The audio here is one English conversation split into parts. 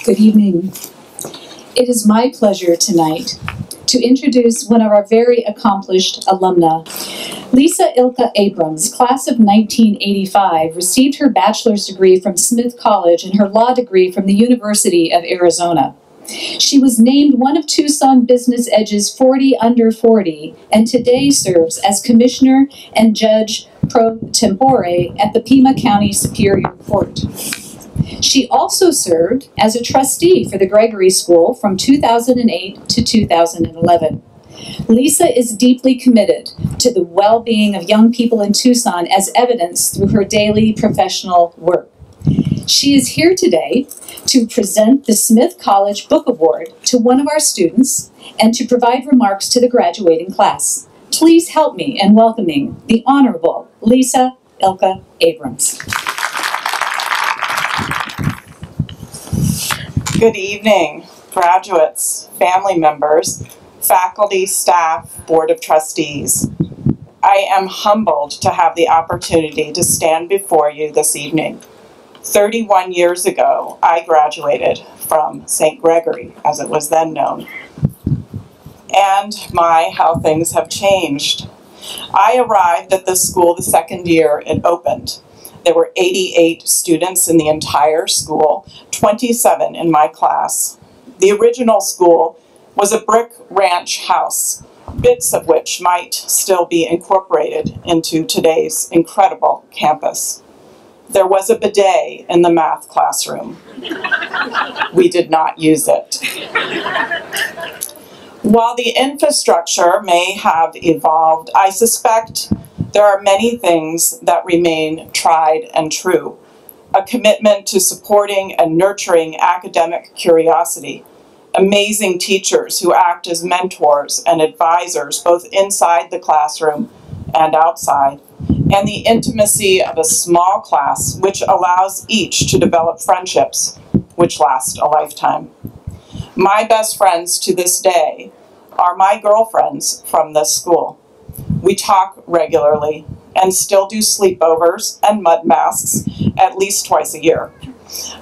Good evening. It is my pleasure tonight to introduce one of our very accomplished alumna. Lisa Ilka Abrams, class of 1985, received her bachelor's degree from Smith College and her law degree from the University of Arizona. She was named one of Tucson Business Edge's 40 Under 40 and today serves as Commissioner and Judge pro tempore at the Pima County Superior Court. She also served as a trustee for the Gregory School from 2008 to 2011. Lisa is deeply committed to the well-being of young people in Tucson as evidenced through her daily professional work. She is here today to present the Smith College Book Award to one of our students and to provide remarks to the graduating class. Please help me in welcoming the Honorable Lisa Ilka Abrams. Good evening, graduates, family members, faculty, staff, Board of Trustees. I am humbled to have the opportunity to stand before you this evening. 31 years ago, I graduated from St. Gregory, as it was then known. And how things have changed. I arrived at this school the second year it opened. There were 88 students in the entire school, 27 in my class. The original school was a brick ranch house, bits of which might still be incorporated into today's incredible campus. There was a bidet in the math classroom. We did not use it. While the infrastructure may have evolved, I suspect there are many things that remain tried and true. A commitment to supporting and nurturing academic curiosity, amazing teachers who act as mentors and advisors both inside the classroom and outside, and the intimacy of a small class which allows each to develop friendships which last a lifetime. My best friends to this day are my girlfriends from this school. We talk regularly and still do sleepovers and mud masks at least twice a year.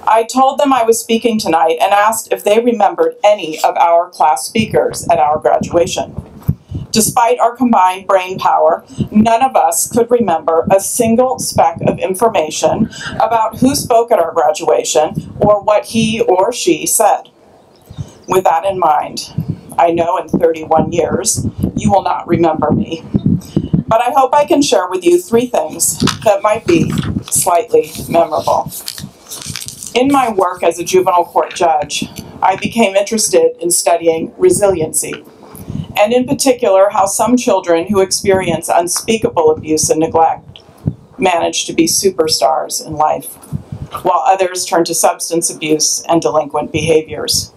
I told them I was speaking tonight and asked if they remembered any of our class speakers at our graduation. Despite our combined brain power, none of us could remember a single speck of information about who spoke at our graduation or what he or she said. With that in mind, I know in 31 years, you will not remember me. But I hope I can share with you 3 things that might be slightly memorable. In my work as a juvenile court judge, I became interested in studying resiliency, and in particular, how some children who experience unspeakable abuse and neglect manage to be superstars in life, while others turn to substance abuse and delinquent behaviors.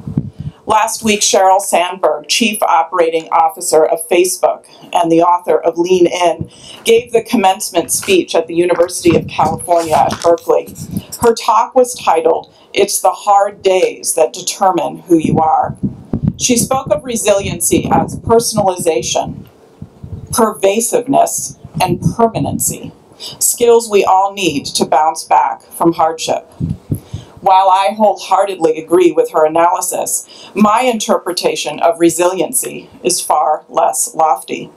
Last week, Sheryl Sandberg, Chief Operating Officer of Facebook and the author of Lean In, gave the commencement speech at the University of California at Berkeley. Her talk was titled, "It's the Hard Days That Determine Who You Are." She spoke of resiliency as personalization, pervasiveness, and permanency, skills we all need to bounce back from hardship. While I wholeheartedly agree with her analysis, my interpretation of resiliency is far less lofty.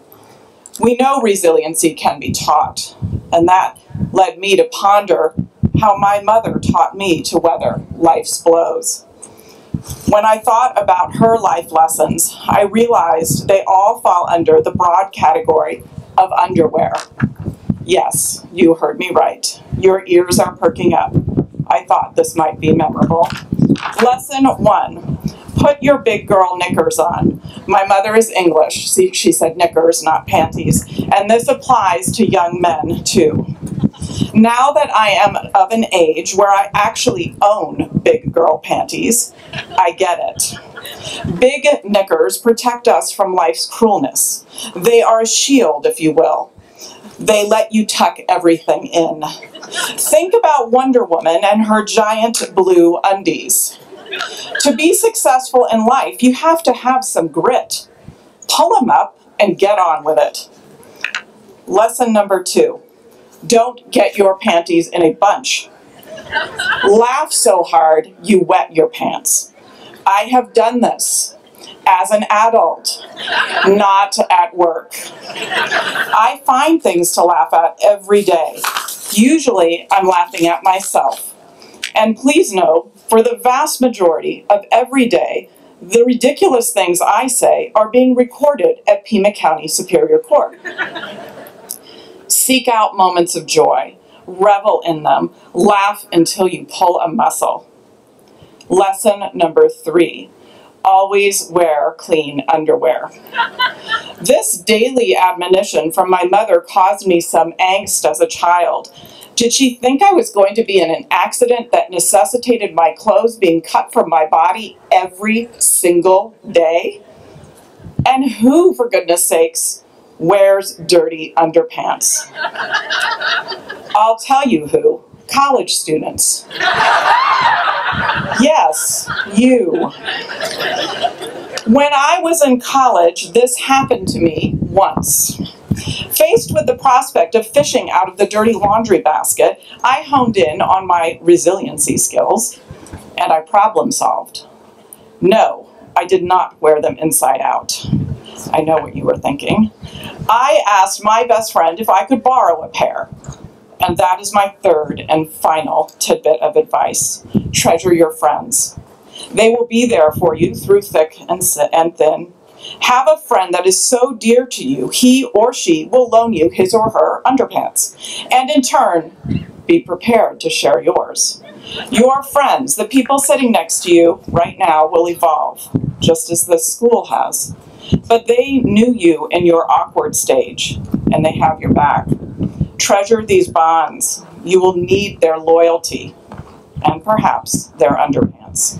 We know resiliency can be taught, and that led me to ponder how my mother taught me to weather life's blows. When I thought about her life lessons, I realized they all fall under the broad category of underwear. Yes, you heard me right. Your ears are perking up. I thought this might be memorable. Lesson 1, put your big girl knickers on. My mother is English. She said knickers, not panties. And this applies to young men too. Now that I am of an age where I actually own big girl panties, I get it. Big knickers protect us from life's cruelness. They are a shield, if you will. They let you tuck everything in. Think about Wonder Woman and her giant blue undies. To be successful in life, you have to have some grit. Pull them up and get on with it. Lesson number 2, don't get your panties in a bunch. Laugh so hard you wet your pants. I have done this as an adult, not at work. I find things to laugh at every day. Usually, I'm laughing at myself. And please know, for the vast majority of every day, the ridiculous things I say are being recorded at Pima County Superior Court. Seek out moments of joy, revel in them, laugh until you pull a muscle. Lesson number 3, always wear clean underwear. This daily admonition from my mother caused me some angst as a child. Did she think I was going to be in an accident that necessitated my clothes being cut from my body every single day? And who, for goodness sakes, wears dirty underpants? I'll tell you who. College students. Yes, you. When I was in college, this happened to me once. Faced with the prospect of fishing out of the dirty laundry basket, I honed in on my resiliency skills, and I problem solved. No, I did not wear them inside out. I know what you were thinking. I asked my best friend if I could borrow a pair. And that is my third and final tidbit of advice. Treasure your friends. They will be there for you through thick and thin. Have a friend that is so dear to you, he or she will loan you his or her underpants. And in turn, be prepared to share yours. Your friends, the people sitting next to you right now, will evolve, just as this school has. But they knew you in your awkward stage, and they have your back. Treasure these bonds. You will need their loyalty and perhaps their underpants.